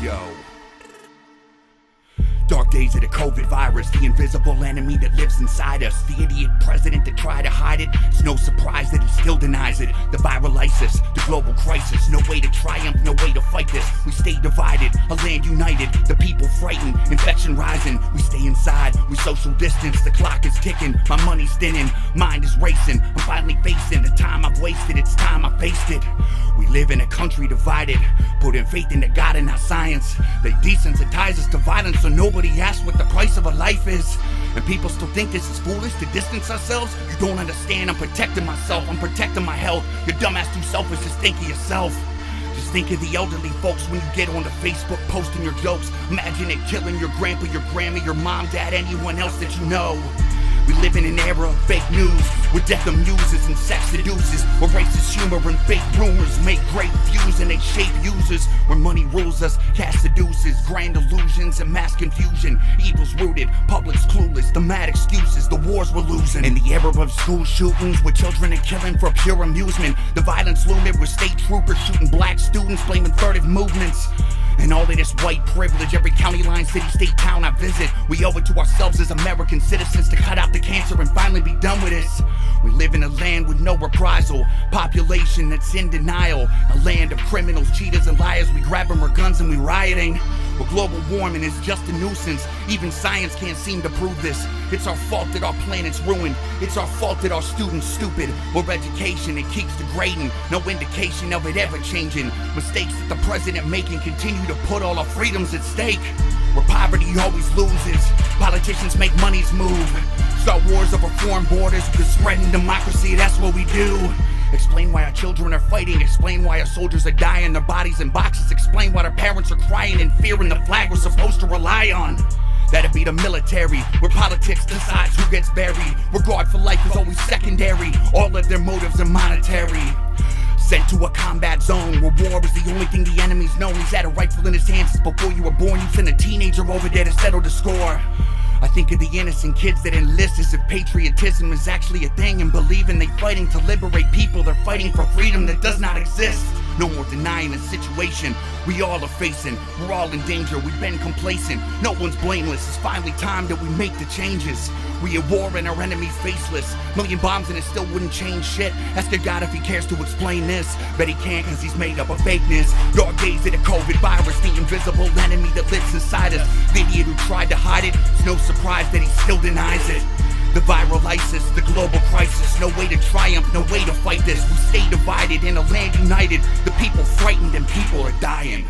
Yo. Dark days of the COVID virus, the invisible enemy that lives inside us. The idiot president that tried to hide it. It's no surprise that he still denies it. The viral ISIS, the global crisis. No way to triumph, no way to fight this. We stay divided, a land united. The people frightened, infection rising. We stay inside, we social distance. The clock is ticking, my money's thinning. Mind is racing, I'm finally facing the time I've wasted. It's time I faced it. We live in a country divided, putting faith into God and not science. They desensitize us to violence, so nobody asks what the price of a life is. And people still think this is foolish to distance ourselves. You don't understand, I'm protecting myself, I'm protecting my health. You're dumbass too selfish, just think of yourself. Just think of the elderly folks when you get on the Facebook posting your jokes. Imagine it killing your grandpa, your grandma, your mom, dad, anyone else that you know. We live in an era of fake news, where death amuses and sex seduces, where racist humor and fake rumors make great views and they shape users, where money rules us, cash seduces, grand illusions and mass confusion. Evil's rooted, public's clueless, the mad excuses, the wars we're losing. In the era of school shootings, where children are killing for pure amusement, the violence looming with state troopers shooting black students, blaming furtive movements. And all of this white privilege, every county line, city, state, town I visit, we owe it to ourselves as American citizens to cut out the cancer and finally be done with this. We live in a land with no reprisal, population that's in denial, a land of criminals, cheaters, and liars. We grabbing our guns and we rioting. Well, global warming is just a nuisance. Even science can't seem to prove this. It's our fault that our planet's ruined. It's our fault that our students stupid. Or education, it keeps degrading. No indication of it ever changing. Mistakes that the president making continue to put all our freedoms at stake. Where poverty always loses, politicians make monies move. Start wars over foreign borders, because spreading democracy, that's what we do. Explain why our children are fighting, explain why our soldiers are dying, their bodies in boxes, explain why our parents are crying in fear and the flag we're supposed to rely on. That'd be the military, where politics decides who gets buried. Regard for life is always secondary, all of their motives are monetary. Sent to a combat zone, where war is the only thing the enemy's known. He's had a rifle in his hands since before you were born. You sent a teenager over there to settle the score. I think of the innocent kids that enlist as if patriotism is actually a thing, and believing they fighting to liberate people. They're fighting for freedom that does not exist. No more denying the situation we all are facing. We're all in danger, we've been complacent. No one's blameless, it's finally time that we make the changes. We at war and our enemies faceless. Million bombs and it still wouldn't change shit. Ask your God if he cares to explain this. Bet he can't, cause he's made up of fakeness. Dark days of the COVID virus, the invisible enemy that lives inside us. The idiot who tried to hide it, it's no surprise that he still denies it. The viral ISIS, the global crisis. No way to triumph, no way to fight this. We stay divided in a land united. The people frightened and people are dying.